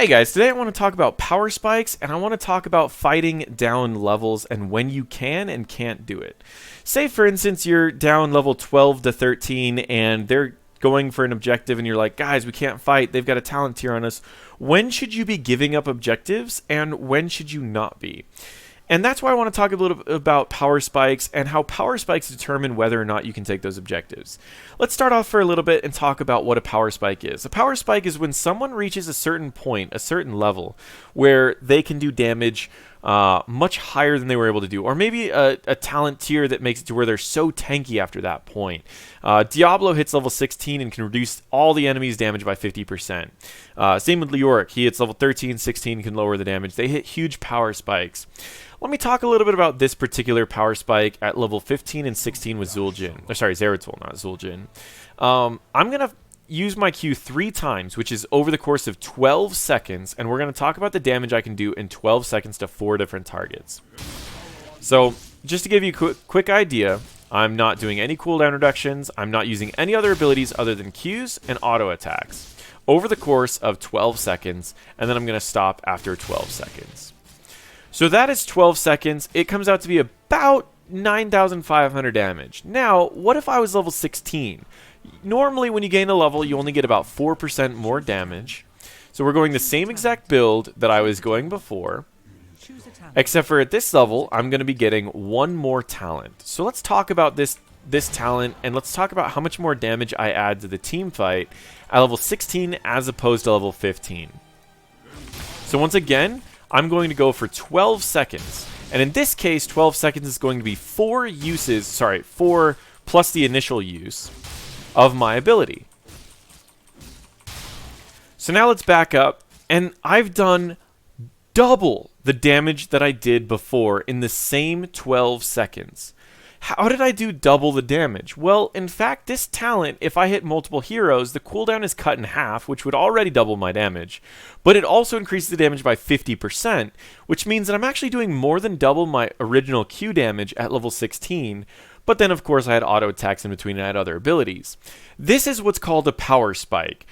Hey guys, today I want to talk about power spikes, and I want to talk about fighting down levels and when you can and can't do it. Say for instance you're down level 12 to 13 and they're going for an objective and you're like, guys, we can't fight, they've got a talent tier on us. When should you be giving up objectives and when should you not be? And that's why I want to talk a little bit about power spikes and how power spikes determine whether or not you can take those objectives. Let's start off for a little bit and talk about what a power spike is. A power spike is when someone reaches a certain point, a certain level, where they can do damage much higher than they were able to do. Or maybe a talent tier that makes it to where they're so tanky after that point. Diablo hits level 16 and can reduce all the enemy's damage by 50%. Same with Leoric. He hits level 13, 16, can lower the damage. They hit huge power spikes. Let me talk a little bit about this particular power spike at level 15 and 16 with Zul'jin. Or sorry, Zeratul, not Zul'jin. I'm going to use my Q 3 times, which is over the course of 12 seconds, and we're going to talk about the damage I can do in 12 seconds to 4 different targets. So, just to give you a quick idea, I'm not doing any cooldown reductions, I'm not using any other abilities other than Qs and auto attacks over the course of 12 seconds, and then I'm going to stop after 12 seconds. So that is 12 seconds. It comes out to be about 9,500 damage. Now, what if I was level 16? Normally, when you gain a level, you only get about 4% more damage. So we're going the same exact build that I was going before. Except for at this level, I'm going to be getting one more talent. So let's talk about this talent, and let's talk about how much more damage I add to the team fight at level 16 as opposed to level 15. So once again, I'm going to go for 12 seconds. And in this case, 12 seconds is going to be 4 plus the initial use of my ability. So now let's back up, and I've done double the damage that I did before in the same 12 seconds. How did I do double the damage? Well, in fact, this talent, if I hit multiple heroes, the cooldown is cut in half, which would already double my damage. But it also increases the damage by 50%, which means that I'm actually doing more than double my original Q damage at level 16. But then, of course, I had auto attacks in between and I had other abilities. This is what's called a power spike.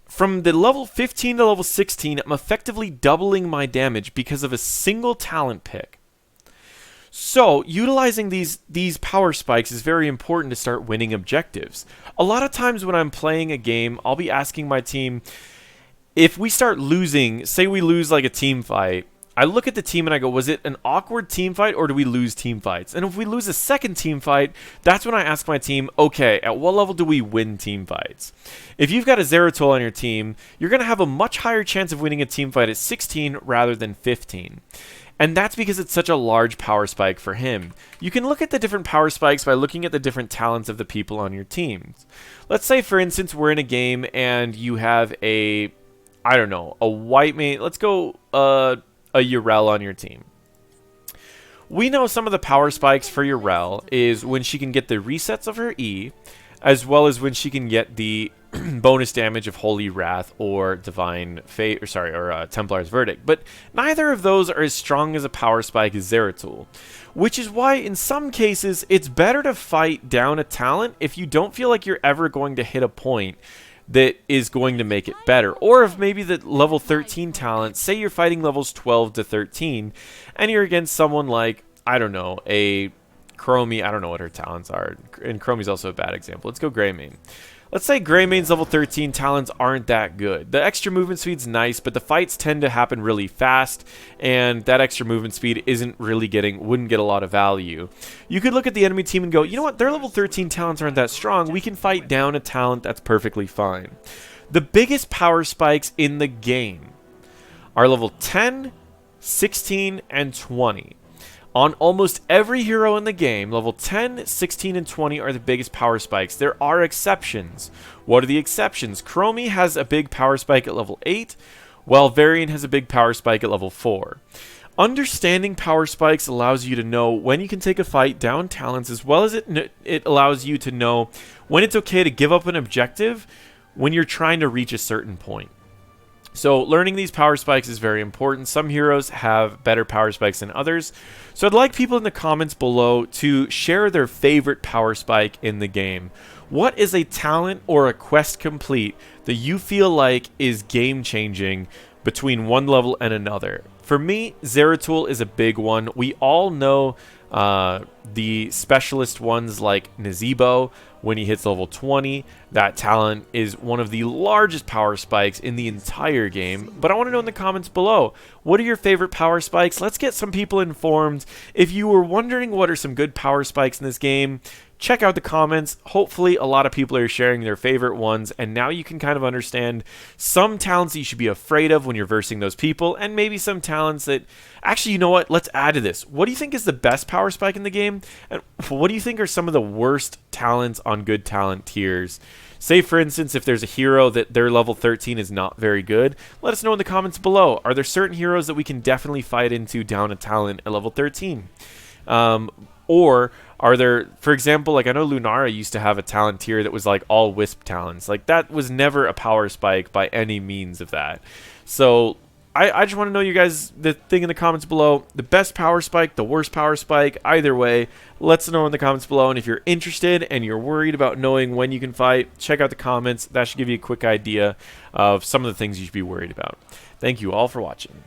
From the level 15 to level 16, I'm effectively doubling my damage because of a single talent pick. So, utilizing these power spikes is very important to start winning objectives. A lot of times when I'm playing a game, I'll be asking my team, if we start losing, say we lose like a team fight, I look at the team and I go, was it an awkward team fight or do we lose team fights? And if we lose a second team fight, that's when I ask my team, okay, at what level do we win team fights? If you've got a Zeratul on your team, you're going to have a much higher chance of winning a team fight at 16 rather than 15. And that's because it's such a large power spike for him. You can look at the different power spikes by looking at the different talents of the people on your teams. Let's say, for instance, we're in a game and you have a white main. Let's go a Yrel on your team. We know some of the power spikes for Yrel is when she can get the resets of her E, as well as when she can get the bonus damage of Holy Wrath or Divine Fate, or Templar's Verdict. But neither of those are as strong as a power spike as Zeratul, which is why in some cases it's better to fight down a talent if you don't feel like you're ever going to hit a point that is going to make it better. Or if maybe the level 13 talent, say you're fighting levels 12 to 13, and you're against someone like, I don't know, a Chromie, I don't know what her talents are, and Chromie's also a bad example. Let's go Greymane. Let's say Greymane's level 13 talents aren't that good. The extra movement speed's nice, but the fights tend to happen really fast, and that extra movement speed wouldn't get a lot of value. You could look at the enemy team and go, you know what, their level 13 talents aren't that strong. We can fight down a talent that's perfectly fine. The biggest power spikes in the game are level 10, 16, and 20. On almost every hero in the game, level 10, 16, and 20 are the biggest power spikes. There are exceptions. What are the exceptions? Chromie has a big power spike at level 8, while Varian has a big power spike at level 4. Understanding power spikes allows you to know when you can take a fight down talents, as well as it allows you to know when it's okay to give up an objective when you're trying to reach a certain point. So learning these power spikes is very important. Some heroes have better power spikes than others. So I'd like people in the comments below to share their favorite power spike in the game. What is a talent or a quest complete that you feel like is game changing between one level and another. For me, Zeratul is a big one. We all know the specialist ones like Nazeebo. When he hits level 20, that talent is one of the largest power spikes in the entire game. But I want to know in the comments below, what are your favorite power spikes? Let's get some people informed. If you were wondering what are some good power spikes in this game, check out the comments. Hopefully a lot of people are sharing their favorite ones, and now you can kind of understand some talents that you should be afraid of when you're versing those people, and maybe some talents that... Actually, you know what? Let's add to this. What do you think is the best power spike in the game? And what do you think are some of the worst talents on good talent tiers? Say, for instance, if there's a hero that their level 13 is not very good, let us know in the comments below. Are there certain heroes that we can definitely fight into down a talent at level 13? Or are there, for example, like I know Lunara used to have a talent tier that was like all Wisp talents. Like that was never a power spike by any means of that. So I just want to know you guys, the thing in the comments below, the best power spike, the worst power spike, either way, let us know in the comments below. And if you're interested and you're worried about knowing when you can fight, check out the comments. That should give you a quick idea of some of the things you should be worried about. Thank you all for watching.